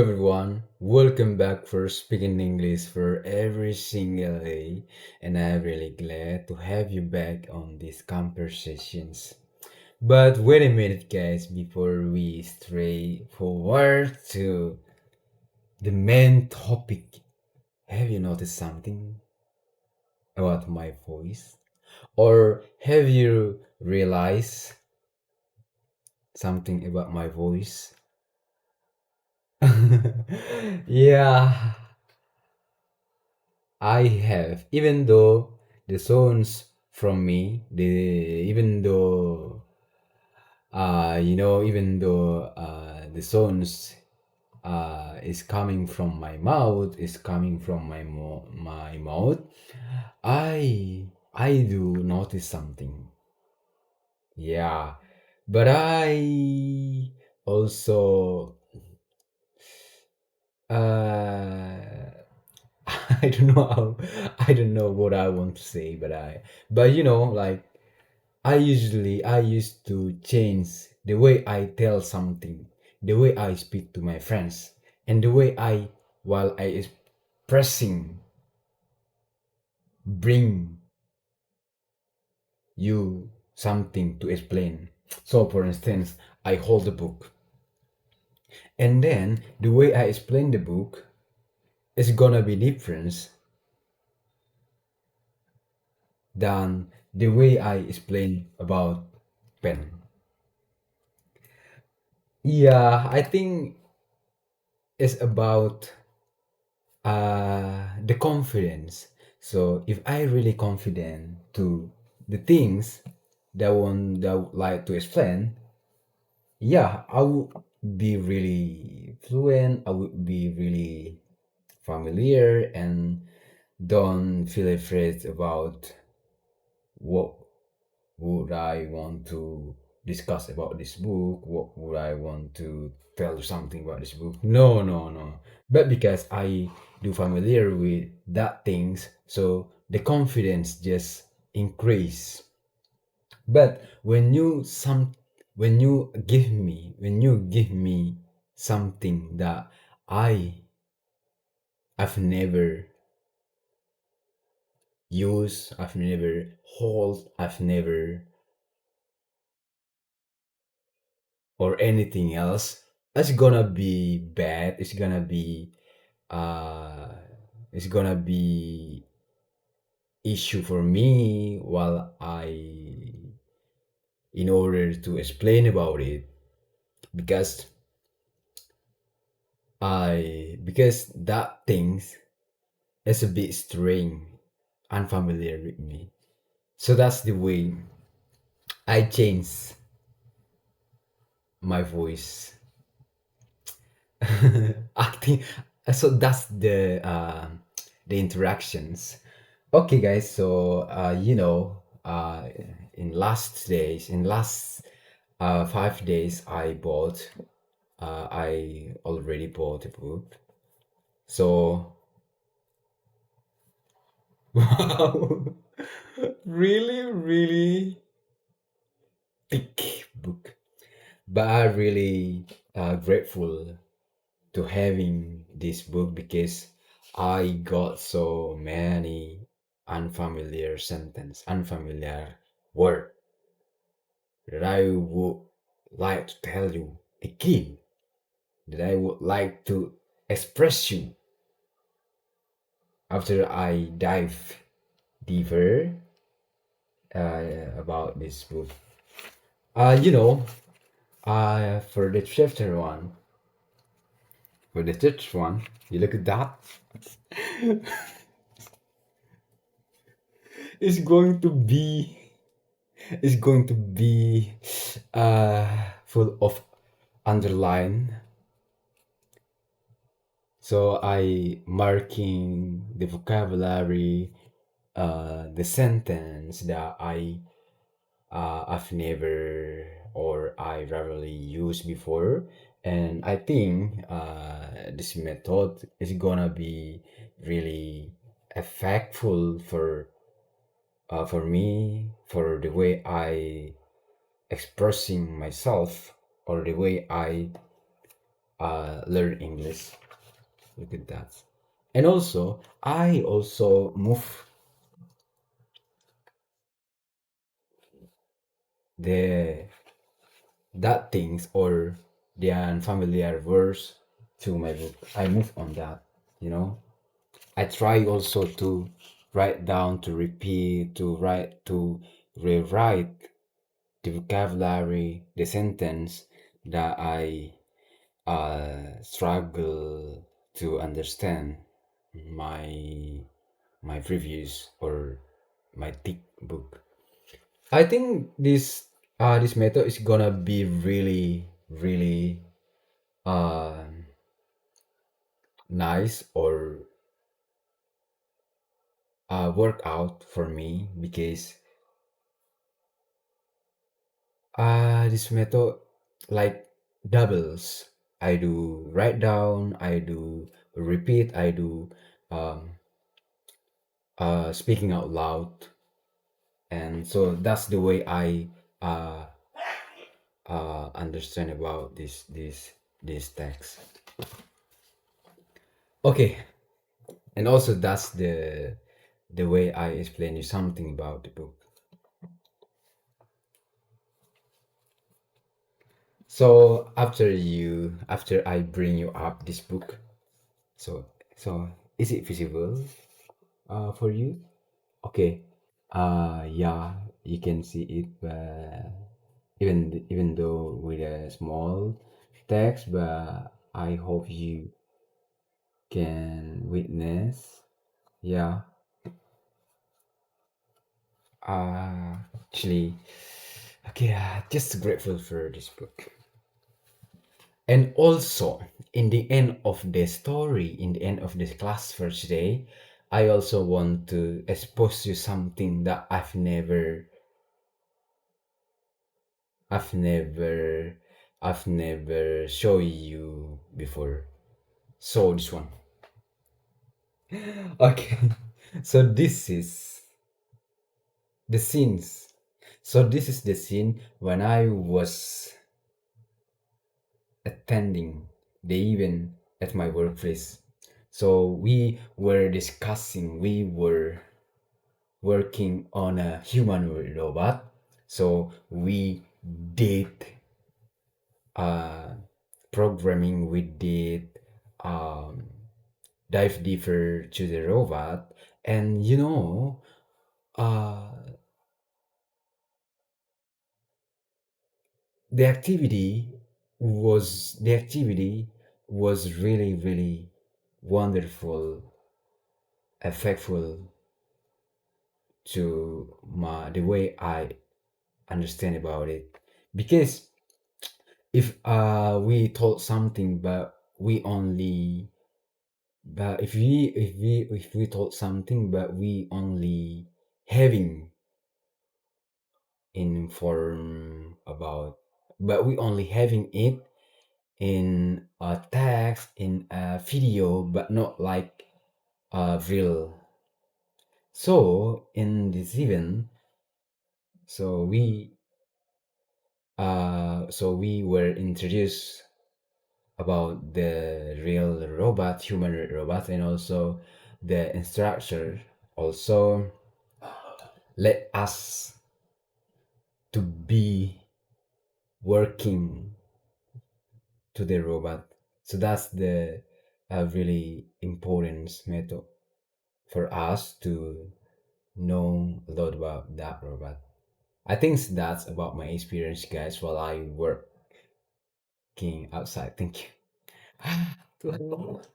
everyone, welcome back for speaking English for every single day, and I'm really glad to have you back on these conversations. But wait a minute, guys, before we stray forward to the main topic, have you noticed something about my voice? Or have you realized something about my voice? Yeah, I have, even though the sounds from me, even though even though the sounds is coming from my mouth, is coming from my mouth, I do notice something. Yeah, but I also uh I don't know I don't know what I want to say, but like I used to change the way I tell something, the way I speak to my friends, and the way I while I expressing bring you something to explain. So for instance, I hold the book, and then the way I explain the book is gonna be different than the way I explain about pen. Yeah, I think it's about the confidence. So if I really confident to the things that I would like to explain, yeah, I would be really fluent. I would be really familiar and don't feel afraid about what would I want to discuss about this book? What would I want to tell something about this book? No, no, no. But because I do familiar with that things, so the confidence just increase. But when you give me something that I have never used, I've never hold, I've never or anything else, it's gonna be bad. Uh it's gonna be issue for me while I in order to explain about it because because that things is a bit strange, unfamiliar with me. So that's the way I change my voice. Acting. So that's the interactions. Okay, guys. So in last 5 days, I already bought a book. So wow, really, really thick book. But I really grateful to having this book because I got so many unfamiliar word that I would like to tell you again, that I would like to express you after I dive deeper about this book. Uh, you know, for the chapter one, for the third one, you look at that. It's going to be is going to be full of underline. So I marking the vocabulary, the sentence that I've never or I rarely used before, and I think this method is gonna be really effectful for me for the way I expressing myself or the way learn English. Look at that. And also, I also move the that things or the unfamiliar words to my book. I move on that, you know. I try also to write down, to repeat, to write, to rewrite the vocabulary, the sentence that I struggle to understand my my previous or my thick book. I think this method is gonna be really uh nice or work out for me because this method like doubles. I do write down, I do repeat, I do um speaking out loud, and so that's the way I uh understand about this text. Okay, and also that's the way I explain you something about the book. So after I bring you up this book, so so is it visible for you? Okay. Yeah, you can see it, even though with a small text, but I hope you can witness. Yeah. Actually, okay. Just grateful for this book. And also, in the end of the story, in the end of this class for today, I also want to expose you something that I've never, I've never show you before. So this one. Okay. So this is the scenes. So this is the scene when I was attending the event at my workplace. So we were discussing, we were working on a human robot. So we did uh, programming, we did um, dive deeper to the robot, and uh, the activity was really wonderful, effectful to the way I understand about it. Because if we told something, but if we told something, but we only having inform about, but we only having it in a text, in a video, but not like real. So in this event, so we were introduced about the real robot, human robot, and also the instructor also let us to be working to the robot. So that's the really important method for us to know a lot about that robot. I think that's about my experience, guys, while I working outside. Thank you. Tuhan.